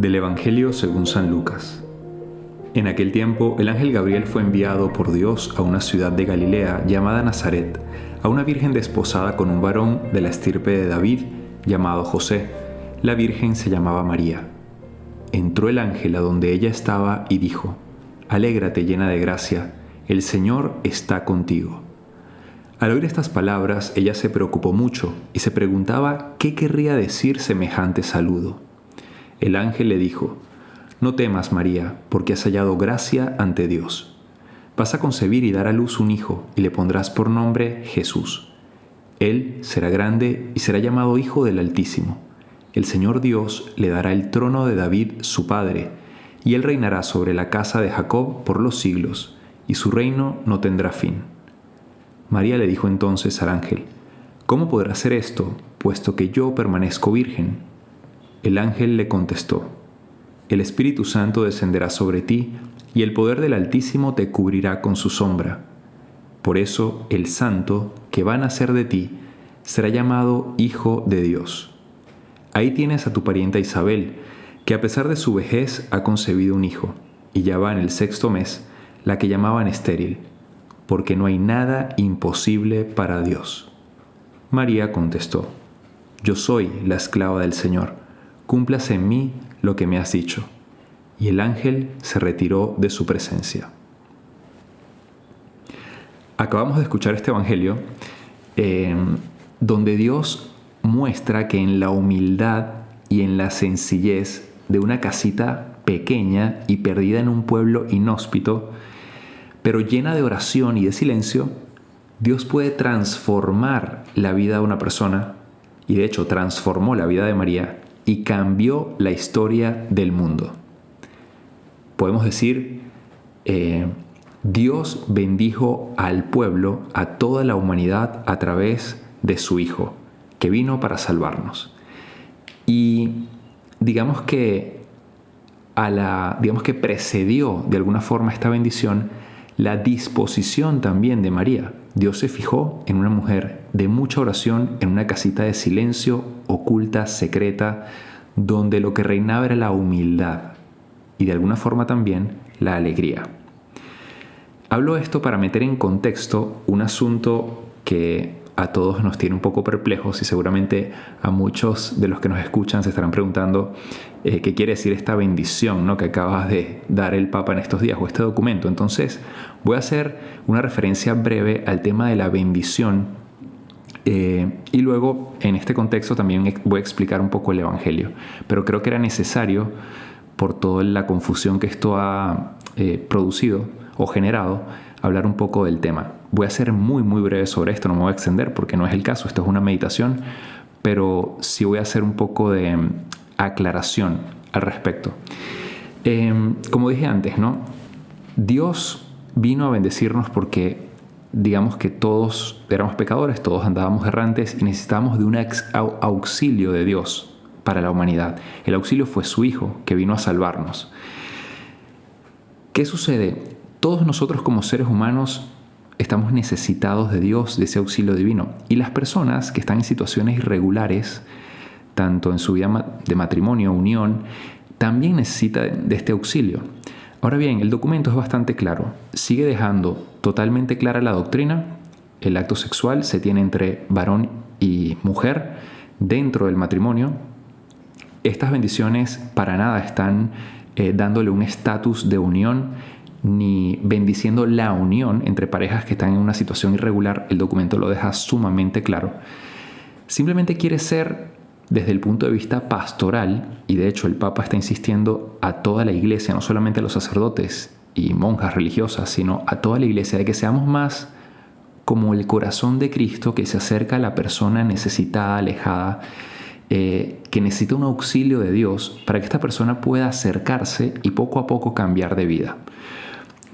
Del Evangelio según San Lucas. En aquel tiempo, el ángel Gabriel fue enviado por Dios a una ciudad de Galilea llamada Nazaret, a una virgen desposada con un varón de la estirpe de David, llamado José. La virgen se llamaba María. Entró el ángel a donde ella estaba y dijo: «Alégrate, llena de gracia, el Señor está contigo». Al oír estas palabras, ella se preocupó mucho y se preguntaba qué querría decir semejante saludo. El ángel le dijo: «No temas, María, porque has hallado gracia ante Dios. Vas a concebir y dar a luz un hijo, y le pondrás por nombre Jesús. Él será grande y será llamado Hijo del Altísimo. El Señor Dios le dará el trono de David, su padre, y él reinará sobre la casa de Jacob por los siglos, y su reino no tendrá fin». María le dijo entonces al ángel: «¿Cómo podrá ser esto, puesto que yo permanezco virgen?». El ángel le contestó: «El Espíritu Santo descenderá sobre ti, y el poder del Altísimo te cubrirá con su sombra. Por eso el Santo, que va a nacer de ti, será llamado Hijo de Dios. Ahí tienes a tu parienta Isabel, que a pesar de su vejez ha concebido un hijo, y ya va en el 6º mes, la que llamaban estéril, porque no hay nada imposible para Dios». María contestó: «Yo soy la esclava del Señor. Cúmplase en mí lo que me has dicho». Y el ángel se retiró de su presencia. Acabamos de escuchar este evangelio donde Dios muestra que en la humildad y en la sencillez de una casita pequeña y perdida en un pueblo inhóspito, pero llena de oración y de silencio, Dios puede transformar la vida de una persona, y de hecho transformó la vida de María y cambió la historia del mundo. Podemos decir, Dios bendijo al pueblo, a toda la humanidad, a través de su Hijo, que vino para salvarnos. Y digamos que precedió de alguna forma esta bendición la disposición también de María. Dios se fijó en una mujer de mucha oración, en una casita de silencio, oculta, secreta, donde lo que reinaba era la humildad y de alguna forma también la alegría. Hablo esto para meter en contexto un asunto que a todos nos tiene un poco perplejos, y seguramente a muchos de los que nos escuchan se estarán preguntando qué quiere decir esta bendición, ¿no?, que acabas de dar el Papa en estos días, o este documento. Entonces voy a hacer una referencia breve al tema de la bendición y luego en este contexto también voy a explicar un poco el Evangelio. Pero creo que era necesario, por toda la confusión que esto ha producido o generado, hablar un poco del tema. Voy a ser muy breve sobre esto, no me voy a extender porque no es el caso, esto es una meditación, pero sí voy a hacer un poco de aclaración al respecto. Como dije antes, ¿no?, Dios vino a bendecirnos porque digamos que todos éramos pecadores, todos andábamos errantes y necesitábamos de un auxilio de Dios para la humanidad. El auxilio fue su Hijo, que vino a salvarnos. ¿Qué sucede? Todos nosotros como seres humanos estamos necesitados de Dios, de ese auxilio divino. Y las personas que están en situaciones irregulares, tanto en su vida de matrimonio, unión, también necesitan de este auxilio. Ahora bien, el documento es bastante claro. Sigue dejando totalmente clara la doctrina. El acto sexual se tiene entre varón y mujer dentro del matrimonio. Estas bendiciones para nada están dándole un estatus de unión ni bendiciendo la unión entre parejas que están en una situación irregular. El documento lo deja sumamente claro. Simplemente quiere ser, desde el punto de vista pastoral, y de hecho el Papa está insistiendo a toda la Iglesia, no solamente a los sacerdotes y monjas religiosas, sino a toda la Iglesia, de que seamos más como el corazón de Cristo, que se acerca a la persona necesitada, alejada, que necesita un auxilio de Dios para que esta persona pueda acercarse y poco a poco cambiar de vida.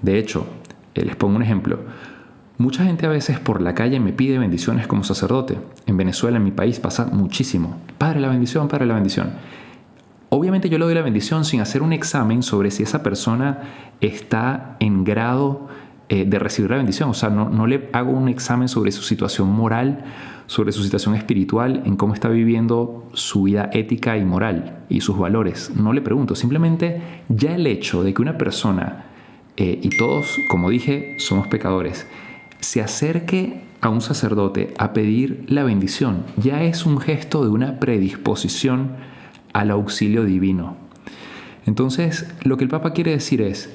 De hecho, les pongo un ejemplo. Mucha gente a veces por la calle me pide bendiciones como sacerdote. En Venezuela, en mi país, pasa muchísimo. Padre, la bendición, Padre, la bendición. Obviamente yo le doy la bendición sin hacer un examen sobre si esa persona está en grado de recibir la bendición. O sea, no le hago un examen sobre su situación moral, sobre su situación espiritual, en cómo está viviendo su vida ética y moral y sus valores. No le pregunto, simplemente ya el hecho de que una persona, y todos, como dije, somos pecadores, se acerque a un sacerdote a pedir la bendición, ya es un gesto de una predisposición al auxilio divino. Entonces, lo que el Papa quiere decir es,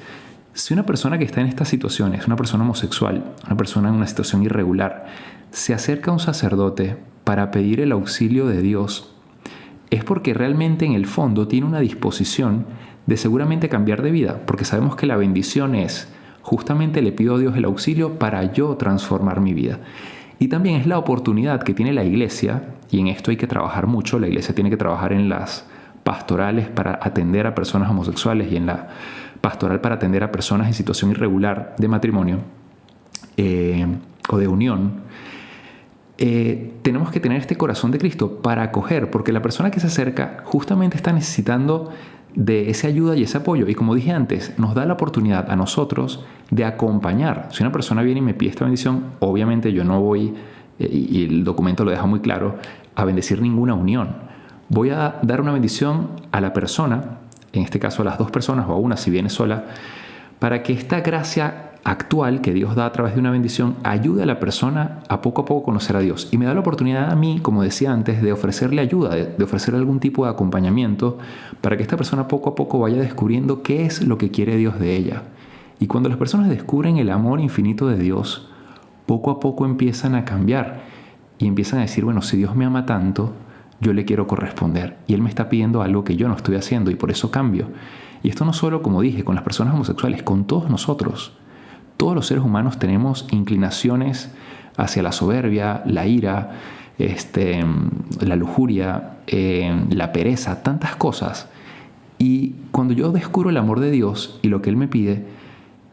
si una persona que está en estas situaciones, una persona homosexual, una persona en una situación irregular, se acerca a un sacerdote para pedir el auxilio de Dios, es porque realmente en el fondo tiene una disposición de seguramente cambiar de vida, porque sabemos que la bendición es, justamente le pido a Dios el auxilio para yo transformar mi vida. Y también es la oportunidad que tiene la iglesia, y en esto hay que trabajar mucho, la iglesia tiene que trabajar en las pastorales para atender a personas homosexuales y en la pastoral para atender a personas en situación irregular de matrimonio o de unión. Tenemos que tener este corazón de Cristo para acoger, porque la persona que se acerca justamente está necesitando de esa ayuda y ese apoyo. Y como dije antes, nos da la oportunidad a nosotros de acompañar. Si una persona viene y me pide esta bendición, obviamente yo no voy, y el documento lo deja muy claro, a bendecir ninguna unión. Voy a dar una bendición a la persona, en este caso a las dos personas o a una si viene sola, para que esta gracia actual que Dios da a través de una bendición ayude a la persona a poco conocer a Dios. Y me da la oportunidad a mí, como decía antes, de ofrecerle ayuda, de ofrecerle algún tipo de acompañamiento para que esta persona poco a poco vaya descubriendo qué es lo que quiere Dios de ella. Y cuando las personas descubren el amor infinito de Dios, poco a poco empiezan a cambiar y empiezan a decir, bueno, si Dios me ama tanto, yo le quiero corresponder y Él me está pidiendo algo que yo no estoy haciendo y por eso cambio. Y esto no solo, como dije, con las personas homosexuales, con todos nosotros. Todos los seres humanos tenemos inclinaciones hacia la soberbia, la ira, la lujuria, la pereza, tantas cosas. Y cuando yo descubro el amor de Dios y lo que Él me pide,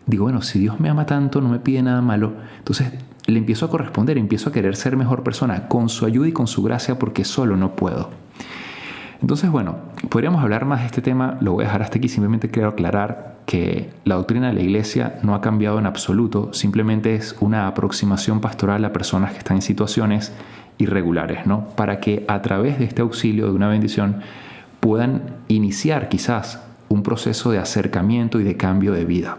digo, bueno, si Dios me ama tanto, no me pide nada malo, entonces le empiezo a corresponder, empiezo a querer ser mejor persona con su ayuda y con su gracia porque solo no puedo. Entonces, bueno, podríamos hablar más de este tema, lo voy a dejar hasta aquí, simplemente quiero aclarar que la doctrina de la Iglesia no ha cambiado en absoluto, simplemente es una aproximación pastoral a personas que están en situaciones irregulares, ¿no? Para que a través de este auxilio de una bendición puedan iniciar quizás un proceso de acercamiento y de cambio de vida.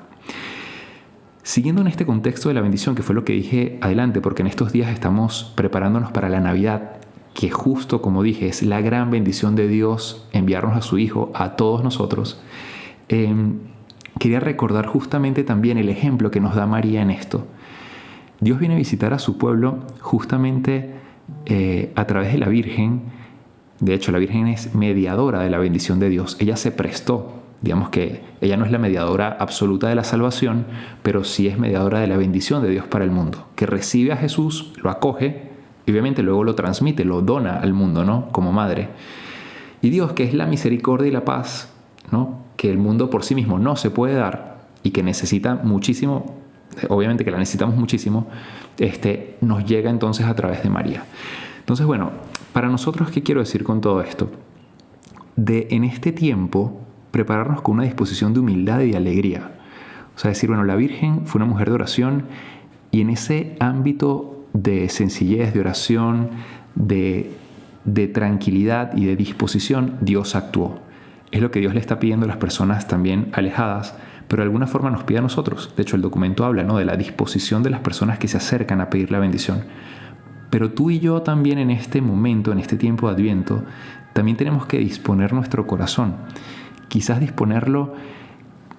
Siguiendo en este contexto de la bendición, que fue lo que dije adelante, porque en estos días estamos preparándonos para la Navidad, que justo como dije es la gran bendición de Dios enviarnos a su Hijo, a todos nosotros, quería recordar justamente también el ejemplo que nos da María en esto. Dios viene a visitar a su pueblo justamente a través de la Virgen. De hecho, la Virgen es mediadora de la bendición de Dios. Ella se prestó. Digamos que ella no es la mediadora absoluta de la salvación, pero sí es mediadora de la bendición de Dios para el mundo, que recibe a Jesús, lo acoge y obviamente luego lo transmite, lo dona al mundo, ¿no? Como madre. Y Dios, que es la misericordia y la paz, ¿no? Que el mundo por sí mismo no se puede dar y que necesita muchísimo, obviamente que la necesitamos muchísimo, nos llega entonces a través de María. Entonces, bueno, para nosotros, ¿qué quiero decir con todo esto? En este tiempo prepararnos con una disposición de humildad y de alegría. O sea, decir, bueno, la Virgen fue una mujer de oración y en ese ámbito de sencillez, de oración, de tranquilidad y de disposición, Dios actuó. Es lo que Dios le está pidiendo a las personas también alejadas, pero de alguna forma nos pide a nosotros. De hecho, el documento habla, ¿no?, de la disposición de las personas que se acercan a pedir la bendición. Pero tú y yo también en este momento, en este tiempo de Adviento, también tenemos que disponer nuestro corazón. Quizás disponerlo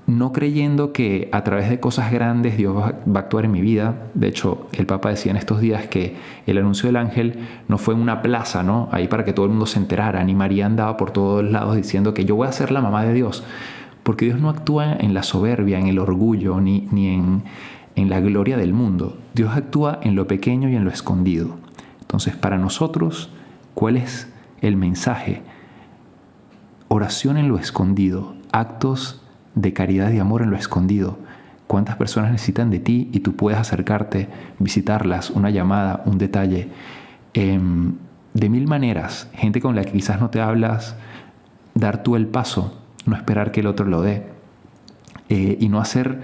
no creyendo que a través de cosas grandes Dios va a actuar en mi vida. De hecho, el Papa decía en estos días que el anuncio del ángel no fue en una plaza, ¿no?, ahí para que todo el mundo se enterara, ni María andaba por todos lados diciendo que yo voy a ser la mamá de Dios. Porque Dios no actúa en la soberbia, en el orgullo, ni en la gloria del mundo. Dios actúa en lo pequeño y en lo escondido. Entonces, para nosotros, ¿cuál es el mensaje? Oración en lo escondido, actos de caridad y amor en lo escondido. ¿Cuántas personas necesitan de ti y tú puedes acercarte, visitarlas, una llamada, un detalle? De mil maneras, gente con la que quizás no te hablas, dar tú el paso, no esperar que el otro lo dé. Y no hacer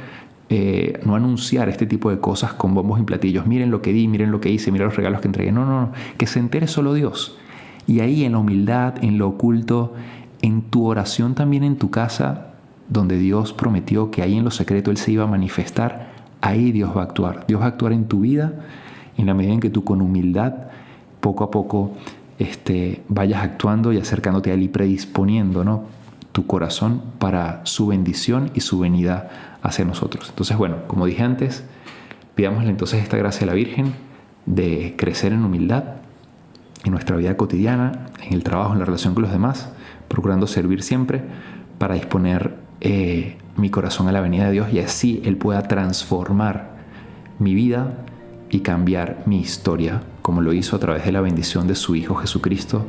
no anunciar este tipo de cosas con bombos y platillos. Miren lo que di, miren lo que hice, miren los regalos que entregué. No. Que se entere solo Dios. Y ahí en la humildad, en lo oculto, en tu oración también en tu casa, donde Dios prometió que ahí en lo secreto Él se iba a manifestar, ahí Dios va a actuar. Dios va a actuar en tu vida en la medida en que tú con humildad, poco a poco, vayas actuando y acercándote a Él y predisponiendo, ¿no?, tu corazón para su bendición y su venida hacia nosotros. Entonces, bueno, como dije antes, pidámosle entonces esta gracia a la Virgen de crecer en humildad en nuestra vida cotidiana, en el trabajo, en la relación con los demás, procurando servir siempre para disponer mi corazón a la venida de Dios y así Él pueda transformar mi vida y cambiar mi historia, como lo hizo a través de la bendición de su Hijo Jesucristo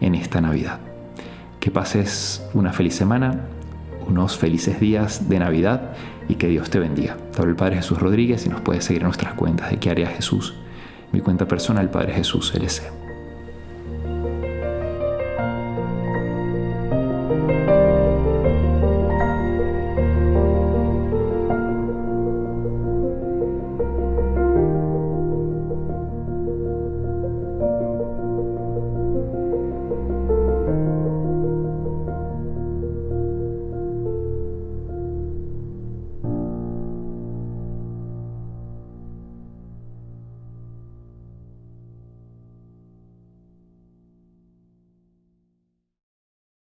en esta Navidad. Que pases una feliz semana, unos felices días de Navidad y que Dios te bendiga. Te habla el Padre Jesús Rodríguez y nos puedes seguir en nuestras cuentas de ¿Qué haría Jesús? Mi cuenta personal, Padre Jesús LC.